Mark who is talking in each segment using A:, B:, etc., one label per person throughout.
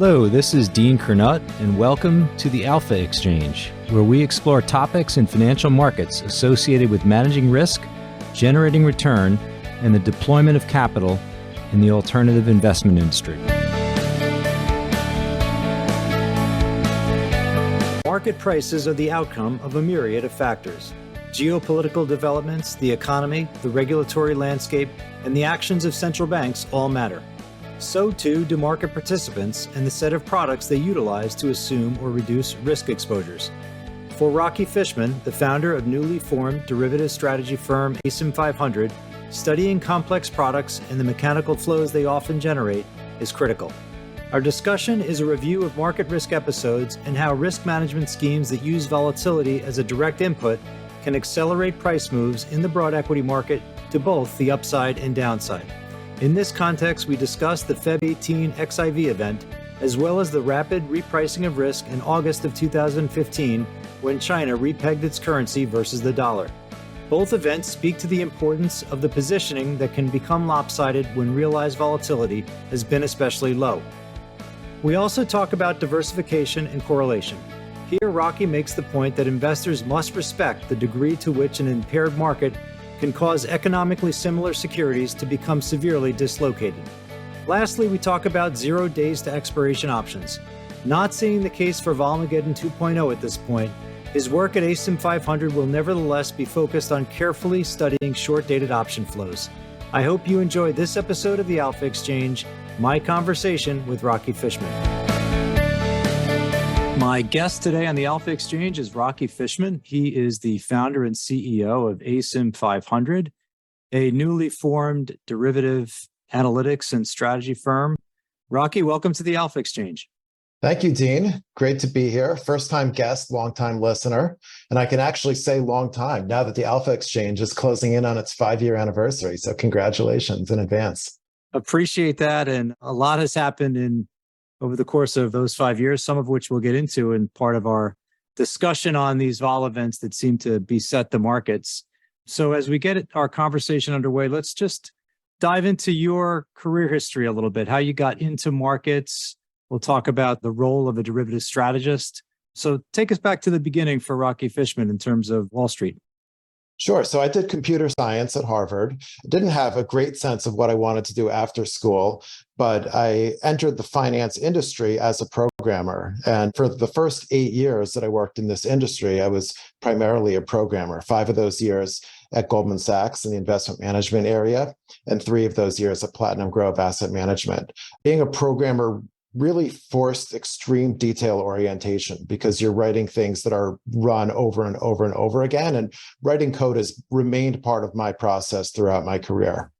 A: Hello, this is Dean Kernut, and welcome to the Alpha Exchange, where we explore topics in financial markets associated with managing risk, generating return, and the deployment of capital in the alternative investment industry. Market prices are the outcome of a myriad of factors. Geopolitical developments, the economy, the regulatory landscape, and the actions of central banks all matter. So too do market participants and the set of products they utilize to assume or reduce risk exposures. For Rocky Fishman, the founder of newly formed derivative strategy firm Asym 500, studying complex products and the mechanical flows they often generate is critical. Our discussion is a review of market risk episodes and how risk management schemes that use volatility as a direct input can accelerate price moves in the broad equity market to both the upside and downside. In this context, we discussed the Feb'18 XIV event, as well as the rapid repricing of risk in August of 2015 when China repegged its currency versus the dollar. Both events speak to the importance of the positioning that can become lopsided when realized volatility has been especially low. We also talk about diversification and correlation. Here, Rocky makes the point that investors must respect the degree to which an impaired market can cause economically similar securities to become severely dislocated. Lastly, we talk about 0 days to expiration options. Not seeing the case for Volmageddon 2.0 at this point, his work at Asym 500 will nevertheless be focused on carefully studying short-dated option flows. I hope you enjoyed this episode of the Alpha Exchange, my conversation with Rocky Fishman. My guest today on the Alpha Exchange is Rocky Fishman. He is the founder and CEO of Asym 500, a newly formed derivative analytics and strategy firm. Rocky, welcome to the Alpha Exchange.
B: Thank you, Dean. Great to be here. First-time guest, long-time listener. And I can actually say long time now that the Alpha Exchange is closing in on its 5-year anniversary. So congratulations in advance.
A: Appreciate that. And a lot has happened over the course of those 5 years, some of which we'll get into in part of our discussion on these vol events that seem to beset the markets. So as we get our conversation underway, let's just dive into your career history a little bit, how you got into markets. We'll talk about the role of a derivative strategist. So take us back to the beginning for Rocky Fishman in terms of Wall Street.
B: Sure. So I did computer science at Harvard. I didn't have a great sense of what I wanted to do after school, but I entered the finance industry as a programmer. And for the first 8 years that I worked in this industry, I was primarily a programmer. 5 of those years at Goldman Sachs in the investment management area, and 3 of those years at Platinum Grove Asset Management. Being a programmer really forced extreme detail orientation because you're writing things that are run over and over and over again. And writing code has remained part of my process throughout my career.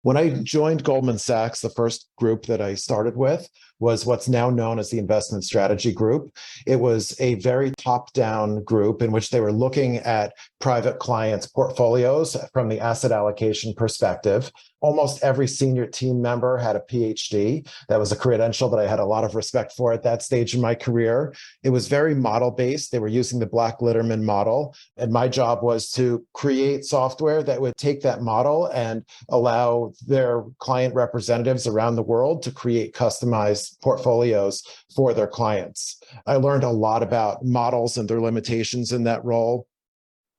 B: When I joined Goldman Sachs, the first group that I started with was what's now known as the Investment Strategy Group. It was a very top-down group in which they were looking at private clients' portfolios from the asset allocation perspective. Almost every senior team member had a PhD. That was a credential that I had a lot of respect for at that stage in my career. It was very model-based. They were using the Black-Litterman model. And my job was to create software that would take that model and allow their client representatives around the world to create customized portfolios for their clients. I learned a lot about models and their limitations in that role.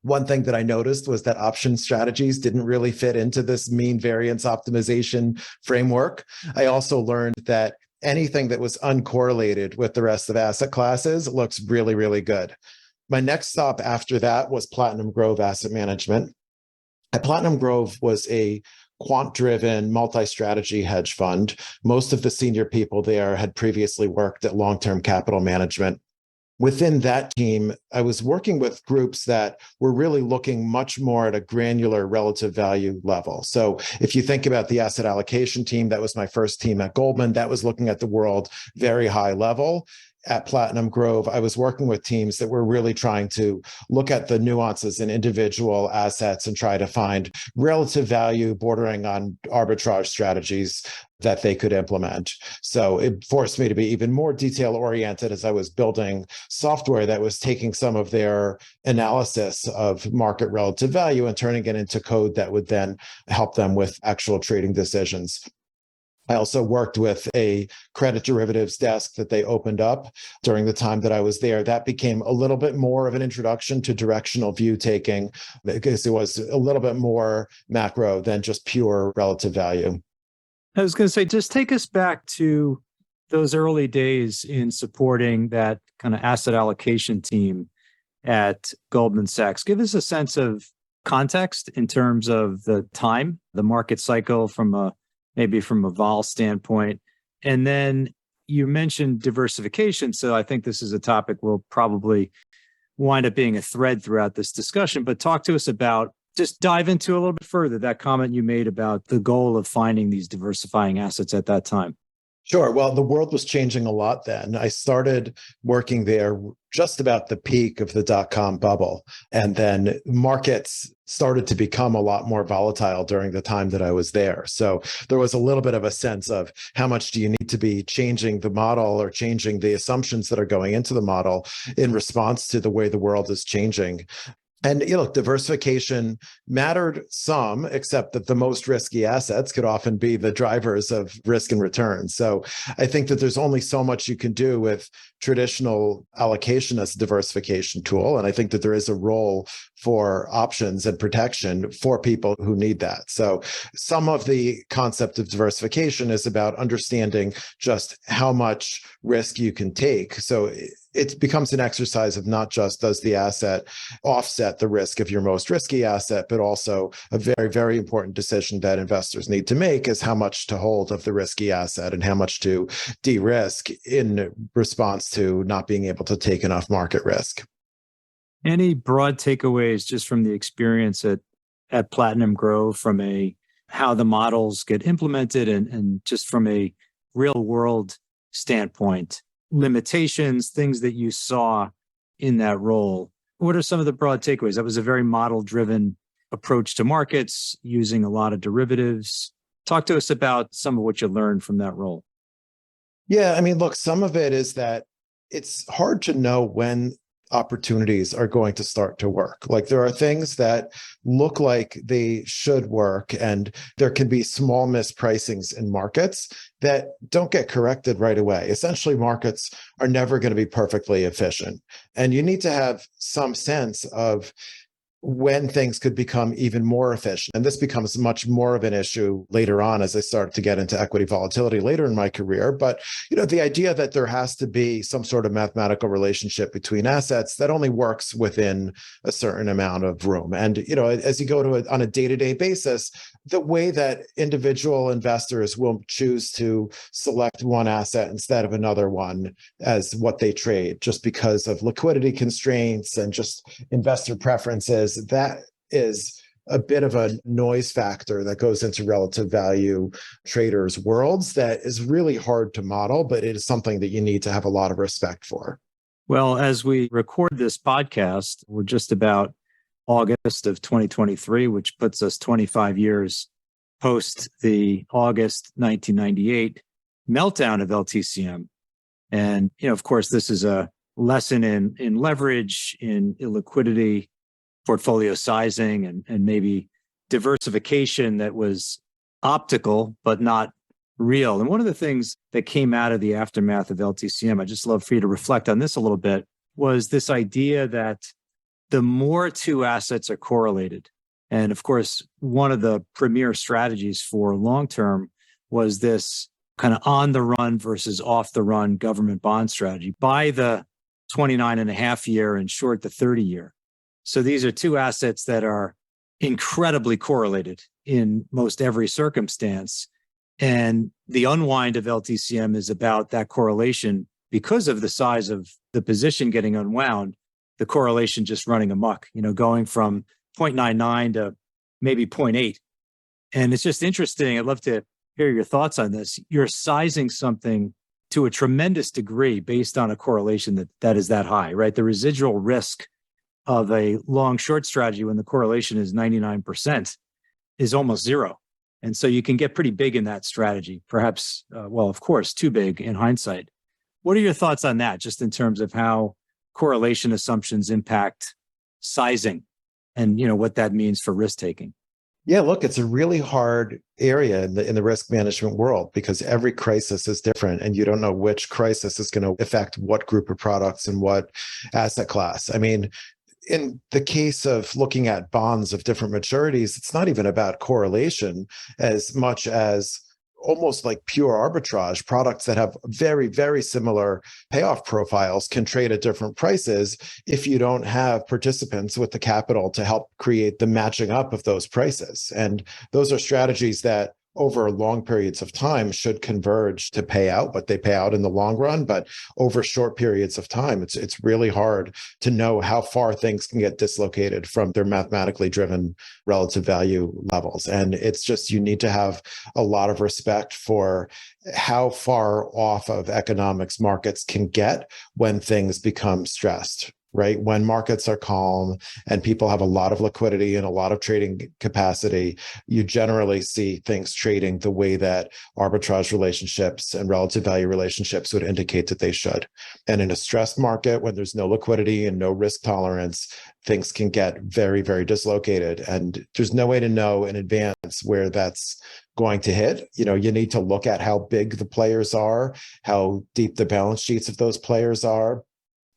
B: One thing that I noticed was that option strategies didn't really fit into this mean variance optimization framework. I also learned that anything that was uncorrelated with the rest of asset classes looks really, really good. My next stop after that was Platinum Grove Asset Management. At Platinum Grove was a quant-driven multi-strategy hedge fund. Most of the senior people there had previously worked at long-term capital management. Within that team, I was working with groups that were really looking much more at a granular relative value level. So if you think about the asset allocation team, that was my first team at Goldman, that was looking at the world very high level. At Platinum Grove, I was working with teams that were really trying to look at the nuances in individual assets and try to find relative value bordering on arbitrage strategies that they could implement. So it forced me to be even more detail oriented as I was building software that was taking some of their analysis of market relative value and turning it into code that would then help them with actual trading decisions. I also worked with a credit derivatives desk that they opened up during the time that I was there. That became a little bit more of an introduction to directional view taking because it was a little bit more macro than just pure relative value.
A: I was going to say, just take us back to those early days in supporting that kind of asset allocation team at Goldman Sachs. Give us a sense of context in terms of the time, the market cycle maybe from a vol standpoint. And then you mentioned diversification. So I think this is a topic we'll probably wind up being a thread throughout this discussion, but talk to us about, just dive into a little bit further, that comment you made about the goal of finding these diversifying assets at that time.
B: Sure. Well, the world was changing a lot then. I started working there just about the peak of the dot-com bubble. And then markets started to become a lot more volatile during the time that I was there. So there was a little bit of a sense of how much do you need to be changing the model or changing the assumptions that are going into the model in response to the way the world is changing. And diversification mattered some, except that the most risky assets could often be the drivers of risk and return. So I think that there's only so much you can do with traditional allocation as a diversification tool. And I think that there is a role for options and protection for people who need that. So some of the concept of diversification is about understanding just how much risk you can take. So it becomes an exercise of not just does the asset offset the risk of your most risky asset, but also a very, very important decision that investors need to make is how much to hold of the risky asset and how much to de-risk in response to not being able to take enough market risk.
A: Any broad takeaways just from the experience at Platinum Grove from how the models get implemented and just from a real world standpoint? Limitations, things that you saw in that role. What are some of the broad takeaways? That was a very model-driven approach to markets, using a lot of derivatives. Talk to us about some of what you learned from that role.
B: Yeah, I mean, look, some of it is that it's hard to know when opportunities are going to start to work. Like there are things that look like they should work, and there can be small mispricings in markets that don't get corrected right away. Essentially, markets are never going to be perfectly efficient. And you need to have some sense of when things could become even more efficient. And this becomes much more of an issue later on as I start to get into equity volatility later in my career. But, the idea that there has to be some sort of mathematical relationship between assets that only works within a certain amount of room. And, as you go to on a day-to-day basis, the way that individual investors will choose to select one asset instead of another one as what they trade, just because of liquidity constraints and just investor preferences, that is a bit of a noise factor that goes into relative value traders' worlds that is really hard to model, but it is something that you need to have a lot of respect for.
A: Well, as we record this podcast, we're just about August of 2023, which puts us 25 years post the August 1998 meltdown of LTCM. And, of course, this is a lesson in leverage, in illiquidity, portfolio sizing, and maybe diversification that was optical, but not real. And one of the things that came out of the aftermath of LTCM, I'd just love for you to reflect on this a little bit, was this idea that the more two assets are correlated. And of course, one of the premier strategies for long-term was this kind of on the run versus off the run government bond strategy. Buy the 29 and a half year and short the 30 year. So these are two assets that are incredibly correlated in most every circumstance. And the unwind of LTCM is about that correlation because of the size of the position getting unwound, the correlation just running amok, going from 0.99 to maybe 0.8. And it's just interesting. I'd love to hear your thoughts on this. You're sizing something to a tremendous degree based on a correlation that is that high, right? The residual risk of a long short strategy when the correlation is 99% is almost zero. And so you can get pretty big in that strategy, perhaps, of course, too big in hindsight. What are your thoughts on that, just in terms of how correlation assumptions impact sizing and what that means for risk taking?
B: Yeah, look, it's a really hard area in the risk management world because every crisis is different and you don't know which crisis is going to affect what group of products and what asset class. I mean, in the case of looking at bonds of different maturities, it's not even about correlation as much as almost like pure arbitrage. Products that have very, very similar payoff profiles can trade at different prices if you don't have participants with the capital to help create the matching up of those prices. And those are strategies that over long periods of time should converge to pay out what they pay out in the long run. But over short periods of time, it's really hard to know how far things can get dislocated from their mathematically driven relative value levels. And it's just, you need to have a lot of respect for how far off of economics markets can get when things become stressed. Right? When markets are calm and people have a lot of liquidity and a lot of trading capacity, you generally see things trading the way that arbitrage relationships and relative value relationships would indicate that they should. And in a stressed market, when there's no liquidity and no risk tolerance, things can get very, very dislocated. And there's no way to know in advance where that's going to hit. You know, you need to look at how big the players are, how deep the balance sheets of those players are,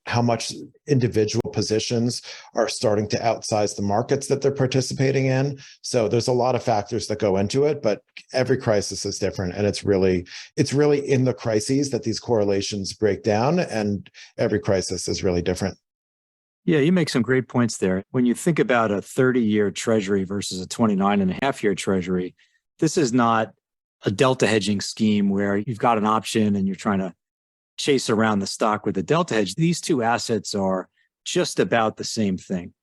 B: how much individual positions are starting to outsize the markets that they're participating in. So there's a lot of factors that go into it, but every crisis is different. And it's really in the crises that these correlations break down, and every crisis is really different.
A: Yeah, you make some great points there. When you think about a 30-year treasury versus a 29.5-year treasury, this is not a delta hedging scheme where you've got an option and you're trying to chase around the stock with a delta hedge. These two assets are just about the same thing.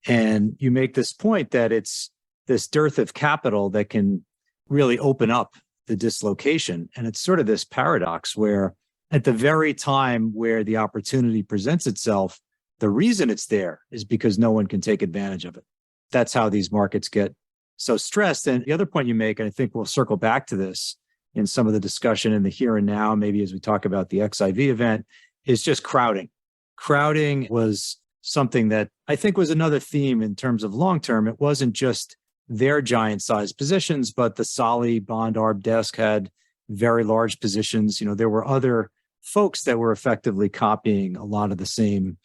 A: And you make this point that it's this dearth of capital that can really open up the dislocation. And it's sort of this paradox where at the very time where the opportunity presents itself, the reason it's there is because no one can take advantage of it. That's how these markets get so stressed. And the other point you make, and I think we'll circle back to this in some of the discussion in the here and now, maybe as we talk about the XIV event, is just crowding. Crowding was something that I think was another theme in terms of long-term. It wasn't just their giant sized positions, but the Solly bond arb desk had very large positions. You know, there were other folks that were effectively copying a lot of the same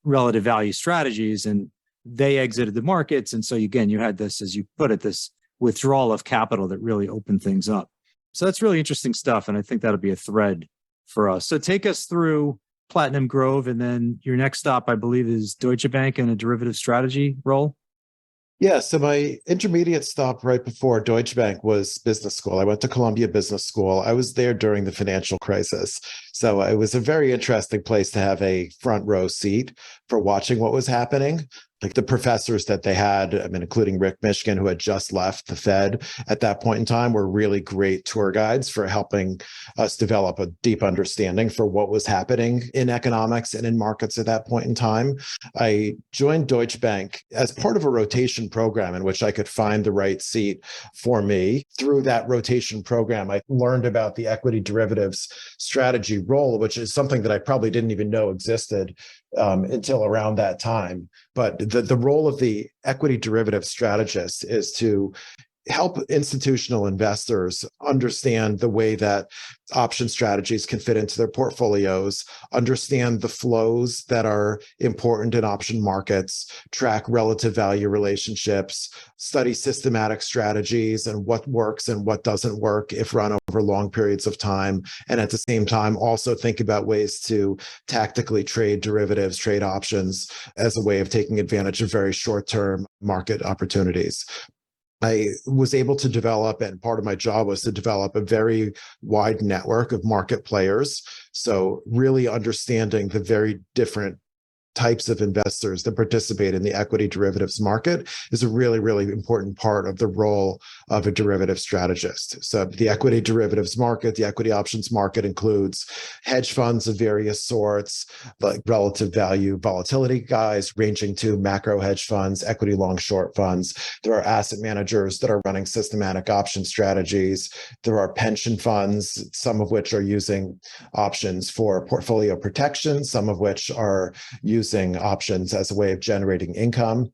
A: relative value strategies, and they exited the markets. And so again, you had this, as you put it, this withdrawal of capital that really opened things up. So that's really interesting stuff. And I think that'll be a thread for us. So take us through Platinum Grove. And then your next stop, I believe, is Deutsche Bank and a derivative strategy role.
B: Yeah, so my intermediate stop right before Deutsche Bank was business school. I went to Columbia Business School. I was there during the financial crisis. So it was a very interesting place to have a front row seat for watching what was happening. Like the professors that they had, I mean, including Rick Mishkin, who had just left the Fed at that point in time, were really great tour guides for helping us develop a deep understanding for what was happening in economics and in markets at that point in time. I joined Deutsche Bank as part of a rotation program in which I could find the right seat for me. Through that rotation program, I learned about the equity derivatives strategy role, which is something that I probably didn't even know existed until around that time. But the role of the equity derivative strategist is to help institutional investors understand the way that option strategies can fit into their portfolios, understand the flows that are important in option markets, track relative value relationships, study systematic strategies and what works and what doesn't work if run over long periods of time. And at the same time, also think about ways to tactically trade derivatives, trade options as a way of taking advantage of very short-term market opportunities. I was able to develop, and part of my job was to develop a very wide network of market players. So really understanding the very different types of investors that participate in the equity derivatives market is a really, really important part of the role of a derivative strategist. So the equity derivatives market, the equity options market includes hedge funds of various sorts, like relative value volatility guys, ranging to macro hedge funds, equity long short funds. There are asset managers that are running systematic option strategies. There are pension funds, some of which are using options for portfolio protection, some of which are using options as a way of generating income.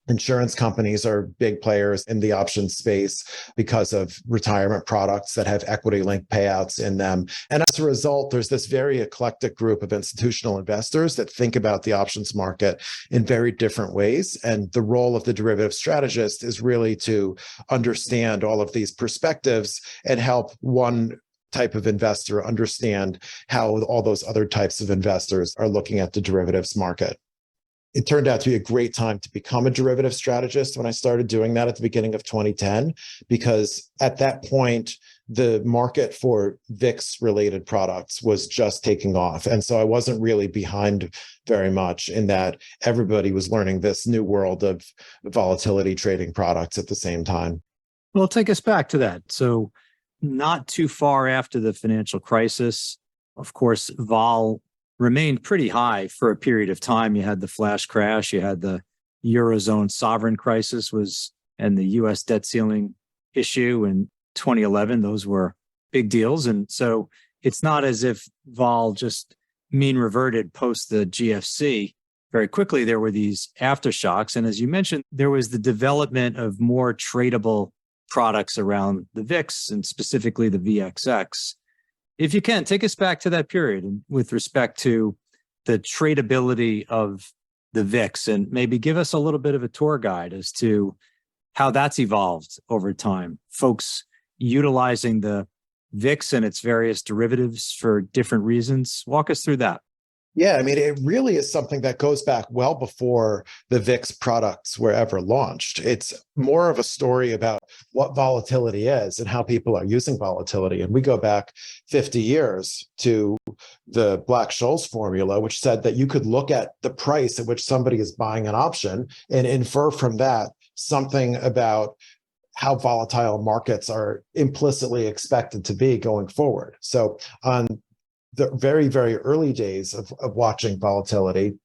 B: Insurance companies are big players in the options space because of retirement products that have equity linked payouts in them. And as a result, there's this very eclectic group of institutional investors that think about the options market in very different ways. And the role of the derivative strategist is really to understand all of these perspectives and help one type of investor understand how all those other types of investors are looking at the derivatives market. It turned out to be a great time to become a derivative strategist when I started doing that at the beginning of 2010, because at that point, the market for VIX related products was just taking off. And so I wasn't really behind very much in that everybody was learning this new world of volatility trading products at the same time.
A: Well, take us back to that. So not too far after the financial crisis, of course, vol remained pretty high for a period of time. You had the flash crash, you had the Eurozone sovereign crisis and the US debt ceiling issue in 2011. Those were big deals. And so it's not as if vol just mean reverted post the GFC. Very quickly, there were these aftershocks. And as you mentioned, there was the development of more tradable products around the VIX and specifically the VXX. If you can, take us back to that period with respect to the tradability of the VIX and maybe give us a little bit of a tour guide as to how that's evolved over time. Folks utilizing the VIX and its various derivatives for different reasons. Walk us through that.
B: Yeah, I mean, it really is something that goes back well before the VIX products were ever launched. It's more of a story about what volatility is and how people are using volatility. And we go back 50 years to the Black-Scholes formula, which said that you could look at the price at which somebody is buying an option and infer from that something about how volatile markets are implicitly expected to be going forward. So on the very, very early days of watching volatility,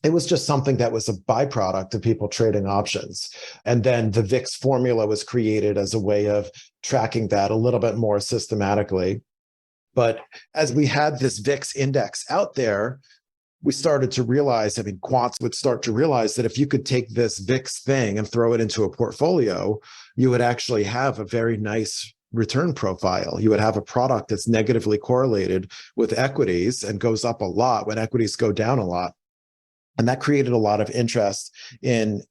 B: it was just something that was a byproduct of people trading options. And then the VIX formula was created as a way of tracking that a little bit more systematically. But as we had this VIX index out there, we started to realize, quants would start to realize that if you could take this VIX thing and throw it into a portfolio, you would actually have a very nice return profile. You would have a product that's negatively correlated with equities and goes up a lot when equities go down a lot. And that created a lot of interest in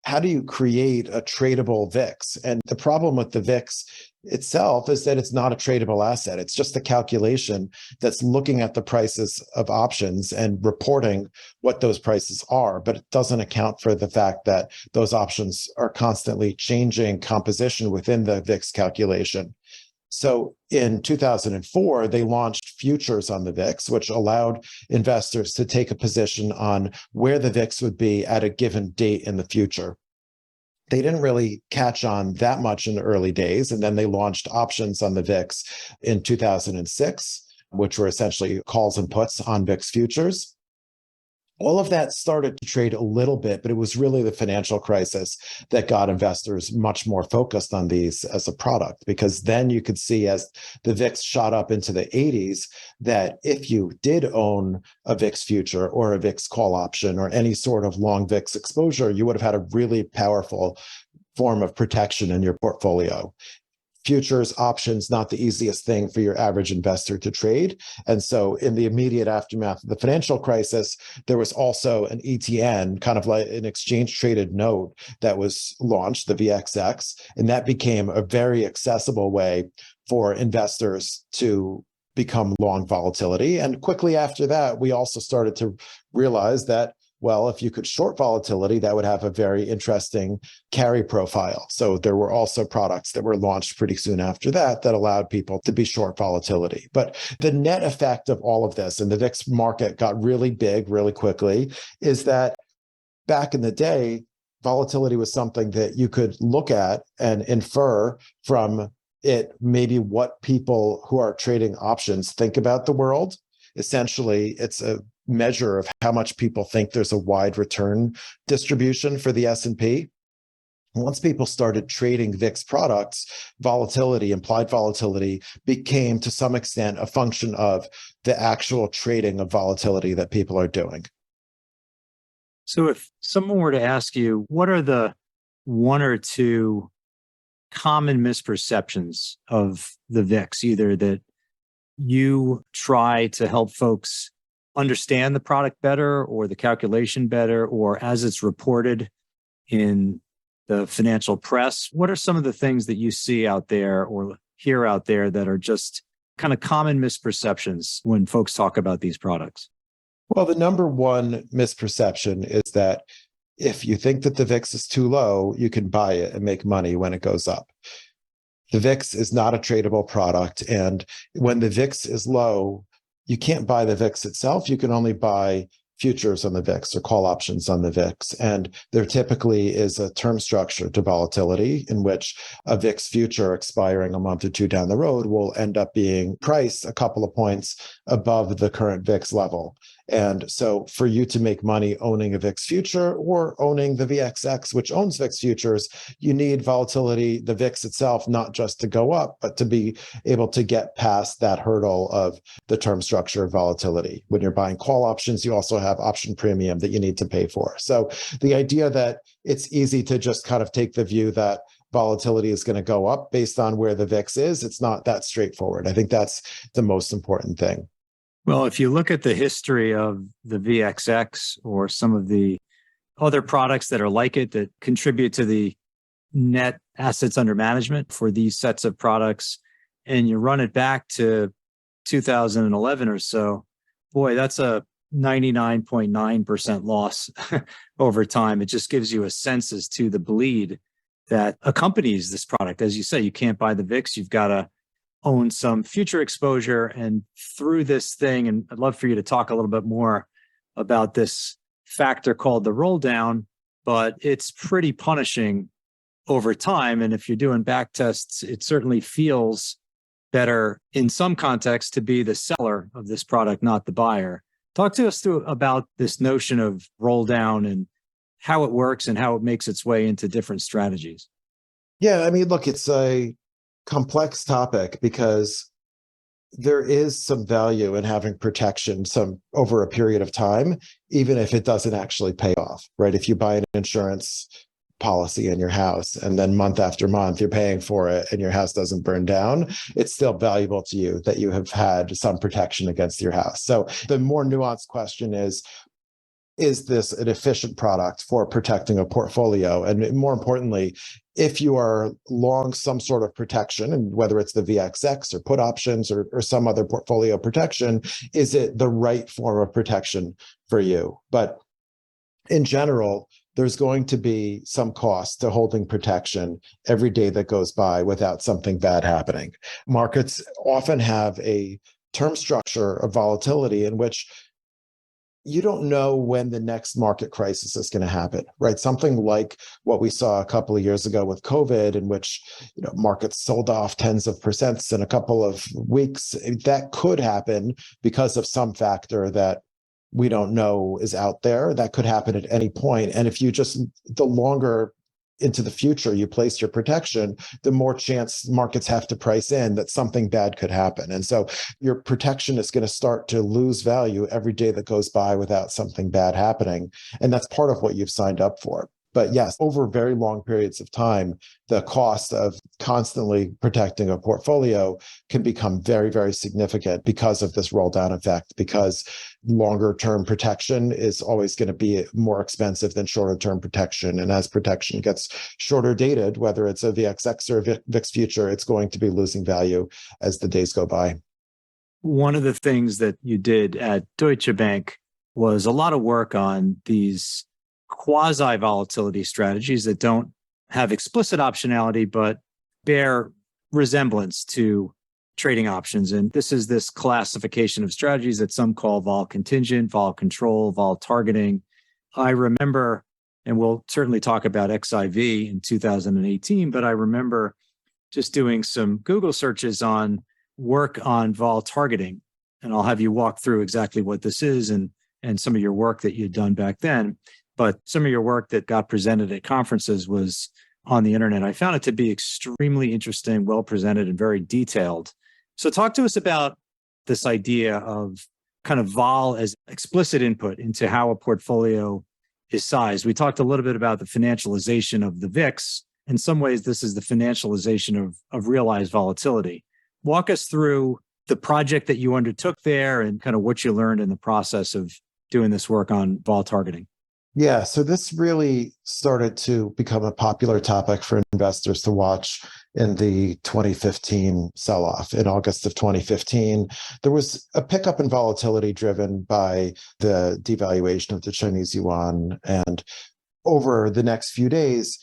B: how do you create a tradable VIX? And the problem with the VIX itself is that it's not a tradable asset. It's just a calculation that's looking at the prices of options and reporting what those prices are, but it doesn't account for the fact that those options are constantly changing composition within the VIX calculation. So in 2004, they launched futures on the VIX, which allowed investors to take a position on where the VIX would be at a given date in the future. They didn't really catch on that much in the early days. And then they launched options on the VIX in 2006, which were essentially calls and puts on VIX futures. All of that started to trade a little bit, but it was really the financial crisis that got investors much more focused on these as a product, because then you could see as the VIX shot up into the 80s that if you did own a VIX future or a VIX call option or any sort of long VIX exposure, you would have had a really powerful form of protection in your portfolio. Futures options, not the easiest thing for your average investor to trade. And so in the immediate aftermath of the financial crisis, there was also an ETN, kind of like an exchange traded note that was launched, the VXX, and that became a very accessible way for investors to become long volatility. And quickly after that, we also started to realize that, well, if you could short volatility, that would have a very interesting carry profile. So there were also products that were launched pretty soon after that that allowed people to be short volatility. But the net effect of all of this, and the VIX market got really big really quickly, is that back in the day, volatility was something that you could look at and infer from it maybe what people who are trading options think about the world. Essentially, it's a measure of how much people think there's a wide return distribution for the S&P. Once people started trading VIX products, volatility, implied volatility, became to some extent a function of the actual trading of volatility that people are doing.
A: So if someone were to ask you, what are the one or two common misperceptions of the VIX, either that you try to help folks understand the product better or the calculation better, or as it's reported in the financial press, what are some of the things that you see out there or hear out there that are just kind of common misperceptions when folks talk about these products?
B: Well, the number one misperception is that if you think that the VIX is too low, you can buy it and make money when it goes up. The VIX is not a tradable product. And when the VIX is low, you can't buy the VIX itself. You can only buy futures on the VIX or call options on the VIX. And there typically is a term structure to volatility in which a VIX future expiring a month or two down the road will end up being priced a couple of points above the current VIX level. And so for you to make money owning a VIX future or owning the VXX, which owns VIX futures, you need volatility, the VIX itself, not just to go up, but to be able to get past that hurdle of the term structure of volatility. When you're buying call options, you also have option premium that you need to pay for. So the idea that it's easy to just kind of take the view that volatility is going to go up based on where the VIX is, it's not that straightforward. I think that's the most important thing.
A: Well, if you look at the history of the VXX or some of the other products that are like it that contribute to the net assets under management for these sets of products, and you run it back to 2011 or so, boy, that's a 99.9% loss over time. It just gives you a sense as to the bleed that accompanies this product. As you say, you can't buy the VIX. You've got to own some future exposure. And through this thing, and I'd love for you to talk a little bit more about this factor called the Rolldown, but it's pretty punishing over time. And if you're doing back tests, it certainly feels better in some contexts to be the seller of this product, not the buyer. Talk to us about this notion of Rolldown and how it works and how it makes its way into different strategies.
B: Yeah, I mean, look, it's a complex topic because there is some value in having protection some over a period of time, even if it doesn't actually pay off, right? If you buy an insurance policy in your house and then month after month you're paying for it and your house doesn't burn down, it's still valuable to you that you have had some protection against your house. So the more nuanced question is this an efficient product for protecting a portfolio? And more importantly, if you are long some sort of protection, and whether it's the VXX or put options or some other portfolio protection, is it the right form of protection for you? But in general, there's going to be some cost to holding protection every day that goes by without something bad happening. Markets often have a term structure of volatility in which you don't know when the next market crisis is going to happen, right? Something like what we saw a couple of years ago with COVID, in which markets sold off tens of percents in a couple of weeks. That could happen because of some factor that we don't know is out there. That could happen at any point. And if you just, the longer into the future you place your protection, the more chance markets have to price in that something bad could happen. And so your protection is going to start to lose value every day that goes by without something bad happening. And that's part of what you've signed up for. But yes, over very long periods of time, the cost of constantly protecting a portfolio can become very, very significant because of this roll down effect, because longer term protection is always going to be more expensive than shorter term protection. And as protection gets shorter dated, whether it's a VXX or a VIX future, it's going to be losing value as the days go by.
A: One of the things that you did at Deutsche Bank was a lot of work on these quasi-volatility strategies that don't have explicit optionality, but bear resemblance to trading options. And this is this classification of strategies that some call vol contingent, vol control, vol targeting. I remember, and we'll certainly talk about XIV in 2018, but I remember just doing some Google searches on work on vol targeting. And I'll have you walk through exactly what this is and some of your work that you'd done back then. But some of your work that got presented at conferences was on the internet. I found it to be extremely interesting, well presented, and very detailed. So talk to us about this idea of kind of vol as explicit input into how a portfolio is size. We talked a little bit about the financialization of the VIX. In some ways, this is the financialization of realized volatility. Walk us through the project that you undertook there and kind of what you learned in the process of doing this work on vol targeting.
B: Yeah, so this really started to become a popular topic for investors to watch in the 2015 sell-off. In August of 2015, there was a pickup in volatility driven by the devaluation of the Chinese yuan. And over the next few days,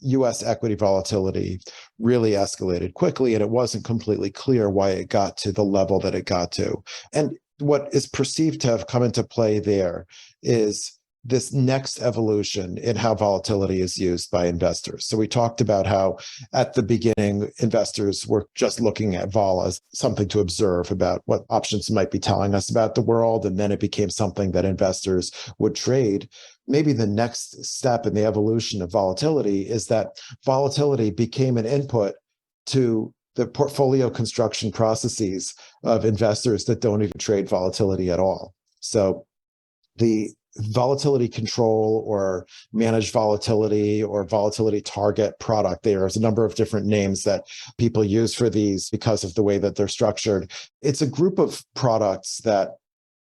B: US equity volatility really escalated quickly, and it wasn't completely clear why it got to the level that it got to. And what is perceived to have come into play there is this next evolution in how volatility is used by investors. So we talked about how at the beginning, investors were just looking at vol as something to observe about what options might be telling us about the world. And then it became something that investors would trade. Maybe the next step in the evolution of volatility is that volatility became an input to the portfolio construction processes of investors that don't even trade volatility at all. So the volatility control or managed volatility or volatility target product, there's a number of different names that people use for these because of the way that they're structured. It's a group of products that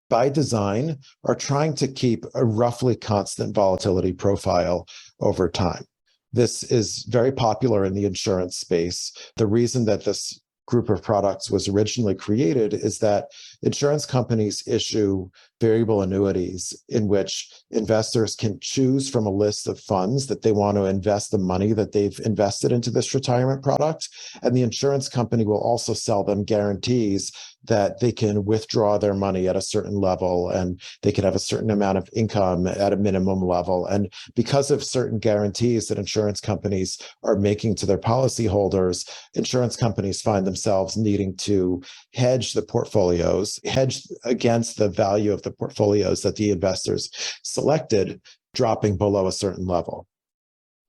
B: by design are trying to keep a roughly constant volatility profile over time. This is very popular in the insurance space. The reason that this group of products was originally created is that insurance companies issue variable annuities in which investors can choose from a list of funds that they want to invest the money that they've invested into this retirement product. And the insurance company will also sell them guarantees that they can withdraw their money at a certain level and they can have a certain amount of income at a minimum level. And because of certain guarantees that insurance companies are making to their policyholders, insurance companies find themselves needing to hedge the portfolios, hedge against the value of the portfolios that the investors selected dropping below a certain level.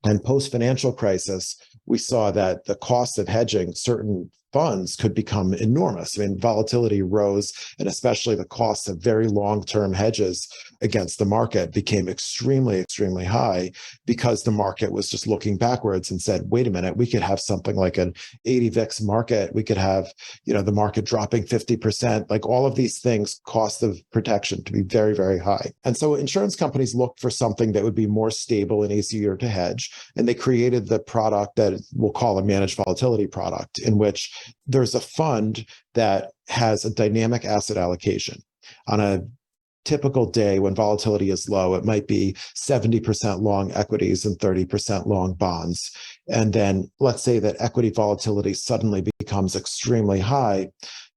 B: And post-financial crisis, we saw that the cost of hedging certain funds could become enormous. I mean, volatility rose, and especially the cost of very long-term hedges against the market became extremely, extremely high because the market was just looking backwards and said, wait a minute, we could have something like an 80 VIX market. We could have, the market dropping 50%. Like all of these things, cost of protection to be very, very high. And so insurance companies looked for something that would be more stable and easier to hedge. And they created the product that we'll call a managed volatility product, in which there's a fund that has a dynamic asset allocation. On a typical day when volatility is low, it might be 70% long equities and 30% long bonds. And then let's say that equity volatility suddenly becomes extremely high.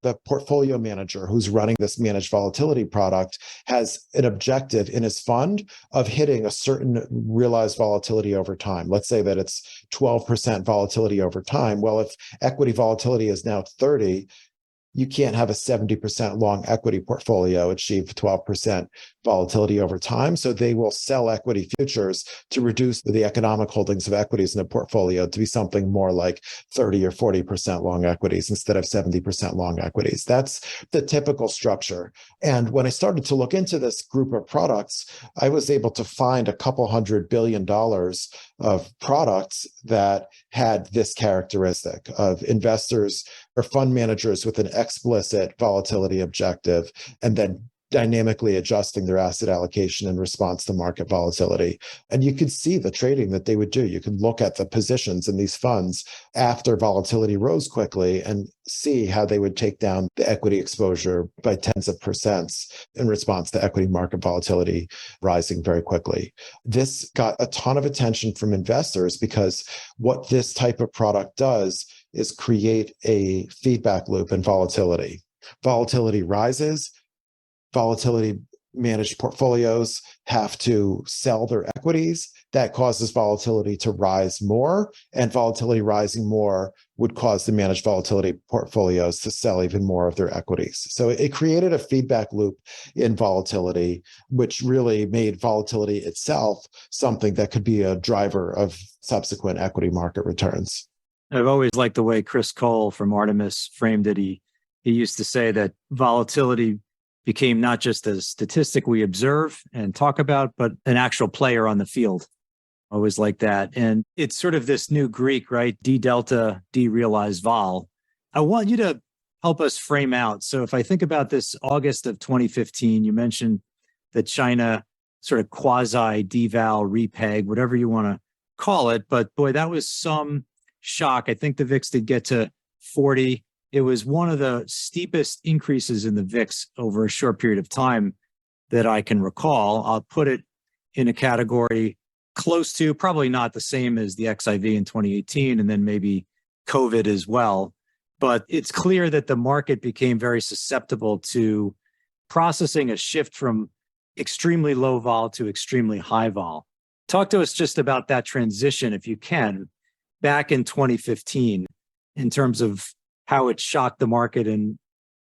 B: The portfolio manager who's running this managed volatility product has an objective in his fund of hitting a certain realized volatility over time. Let's say that it's 12% volatility over time. Well, if equity volatility is now 30, you can't have a 70% long equity portfolio achieve 12% volatility over time. So they will sell equity futures to reduce the economic holdings of equities in the portfolio to be something more like 30 or 40% long equities instead of 70% long equities. That's the typical structure. And when I started to look into this group of products, I was able to find a couple $100 billion of products that had this characteristic of investors or fund managers with an explicit volatility objective, and then dynamically adjusting their asset allocation in response to market volatility. And you could see the trading that they would do. You could look at the positions in these funds after volatility rose quickly and see how they would take down the equity exposure by tens of percents in response to equity market volatility rising very quickly. This got a ton of attention from investors because what this type of product does is create a feedback loop in volatility. Volatility rises, volatility managed portfolios have to sell their equities. That causes volatility to rise more, and volatility rising more would cause the managed volatility portfolios to sell even more of their equities. So it created a feedback loop in volatility, which really made volatility itself something that could be a driver of subsequent equity market returns.
A: I've always liked the way Chris Cole from Artemis framed it. He used to say that volatility became not just a statistic we observe and talk about, but an actual player on the field. Always like that. And it's sort of this new Greek, right? D delta, D realized vol. I want you to help us frame out. So if I think about this August of 2015, you mentioned that China sort of quasi deval, repeg, whatever you want to call it. But boy, that was some shock. I think the VIX did get to 40. It was one of the steepest increases in the VIX over a short period of time that I can recall. I'll put it in a category close to, probably not the same as the XIV in 2018, and then maybe COVID as well. But it's clear that the market became very susceptible to processing a shift from extremely low vol to extremely high vol. Talk to us just about that transition, if you can, back in 2015, in terms of how it shocked the market and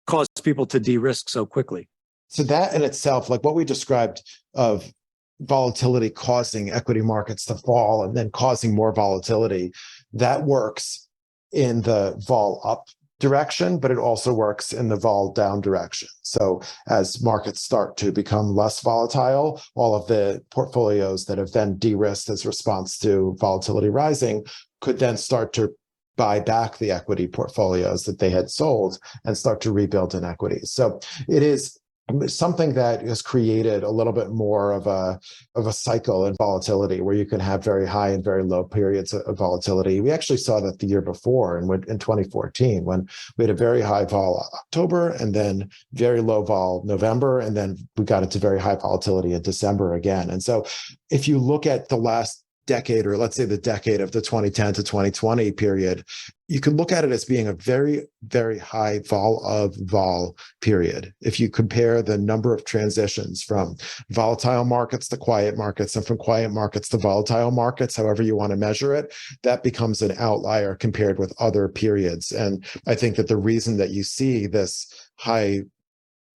A: caused people to de-risk so quickly.
B: So that in itself, like what we described of volatility causing equity markets to fall and then causing more volatility, that works in the vol up direction, but it also works in the vol down direction. So as markets start to become less volatile, all of the portfolios that have been de-risked as response to volatility rising could then start to buy back the equity portfolios that they had sold and start to rebuild in equities. So it is something that has created a little bit more of a cycle in volatility where you can have very high and very low periods of volatility. We actually saw that the year before in 2014 when we had a very high vol October and then very low vol November, and then we got into very high volatility in December again. And so if you look at the last decade, or let's say the decade of the 2010 to 2020 period, you can look at it as being a very, very high vol period. If you compare the number of transitions from volatile markets to quiet markets and from quiet markets to volatile markets, however you want to measure it, that becomes an outlier compared with other periods. And I think that the reason that you see this high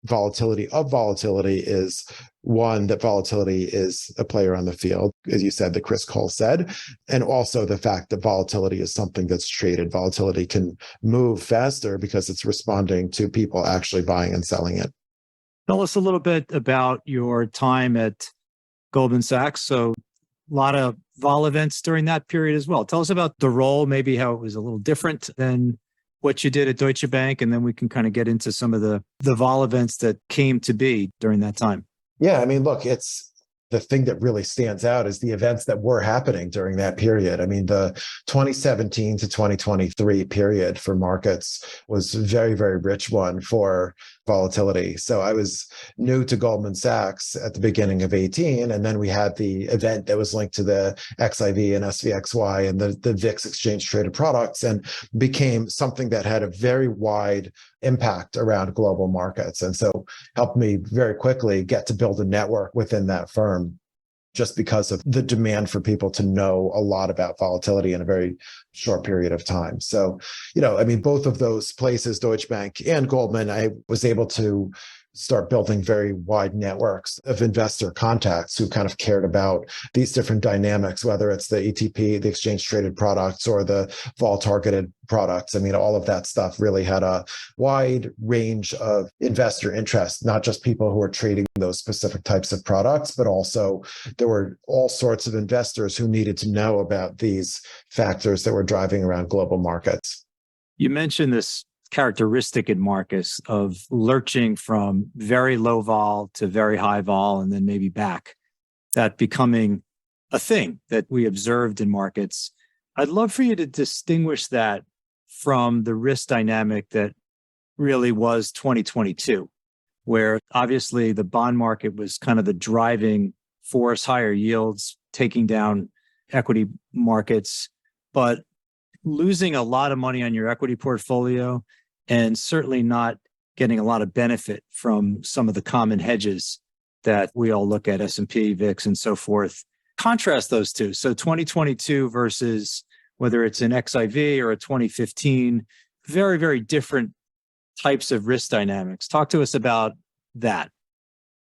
B: volatility is one, that volatility is a player on the field, as you said, that Chris Cole said, and also the fact that volatility is something that's traded. Volatility can move faster because it's responding to people actually buying and selling it.
A: Tell us a little bit about your time at Goldman Sachs. So a lot of vol events during that period as well. Tell us about the role, maybe how it was a little different than what you did at Deutsche Bank, and then we can kind of get into some of the vol events that came to be during that time.
B: Yeah, I mean, look, it's the thing that really stands out is the events that were happening during that period. I mean, the 2017 to 2023 period for markets was a very, very rich one for volatility. So I was new to Goldman Sachs at the beginning of 18, and then we had the event that was linked to the XIV and SVXY and the VIX exchange traded products, and became something that had a very wide impact around global markets. And so helped me very quickly get to build a network within that firm, just because of the demand for people to know a lot about volatility in a very short period of time. So, I mean, both of those places, Deutsche Bank and Goldman, I was able to start building very wide networks of investor contacts who kind of cared about these different dynamics, whether it's the ETP, the exchange traded products, or the vol targeted products. I mean, all of that stuff really had a wide range of investor interest, not just people who are trading those specific types of products, but also there were all sorts of investors who needed to know about these factors that were driving around global markets.
A: You mentioned this characteristic in markets of lurching from very low vol to very high vol and then maybe back, that becoming a thing that we observed in markets. I'd love for you to distinguish that from the risk dynamic that really was 2022, where obviously the bond market was kind of the driving force, higher yields, taking down equity markets, but losing a lot of money on your equity portfolio and certainly not getting a lot of benefit from some of the common hedges that we all look at, S&P, VIX, and so forth. Contrast those two. So 2022 versus whether it's an XIV or a 2015, very, very different types of risk dynamics. Talk to us about that.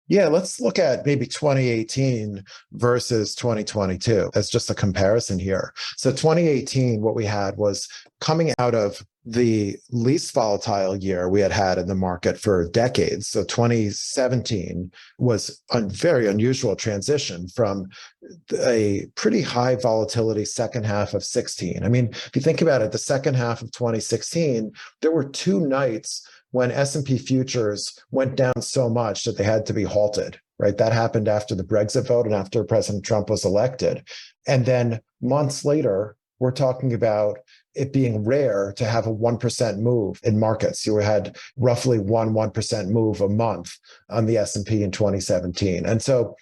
B: Yeah, let's look at maybe 2018 versus 2022 as just a comparison here. So 2018, what we had was coming out of the least volatile year we had had in the market for decades. So 2017 was a very unusual transition from a pretty high volatility second half of 16. I mean, if you think about it, the second half of 2016, there were two nights when S&P futures went down so much that they had to be halted, right? That happened after the Brexit vote and after President Trump was elected. And then months later, we're talking about it being rare to have a 1% move in markets. You had roughly 1% move a month on the S&P in 2017. And so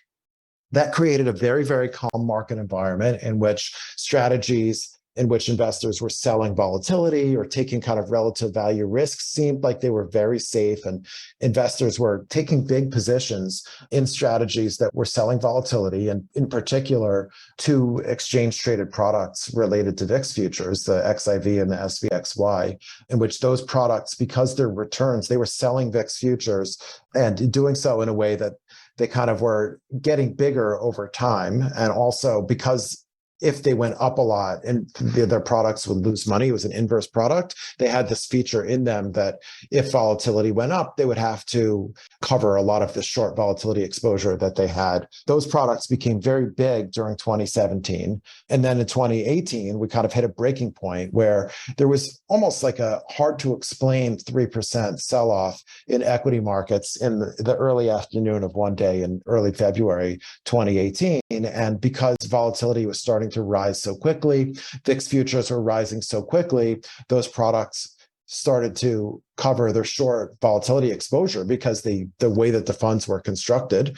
B: that created a very, very calm market environment in which strategies in which investors were selling volatility or taking kind of relative value risks seemed like they were very safe, and investors were taking big positions in strategies that were selling volatility, and in particular two exchange traded products related to VIX futures, the XIV and the SVXY, in which those products, because their returns, they were selling VIX futures and doing so in a way that they kind of were getting bigger over time. And also because if they went up a lot and their products would lose money, it was an inverse product, they had this feature in them that if volatility went up, they would have to cover a lot of the short volatility exposure that they had. Those products became very big during 2017. And then in 2018, we kind of hit a breaking point where there was almost like a hard to explain 3% sell-off in equity markets in the early afternoon of one day in early February 2018. And because volatility was starting to rise so quickly, VIX futures were rising so quickly, those products started to cover their short volatility exposure because the way that the funds were constructed.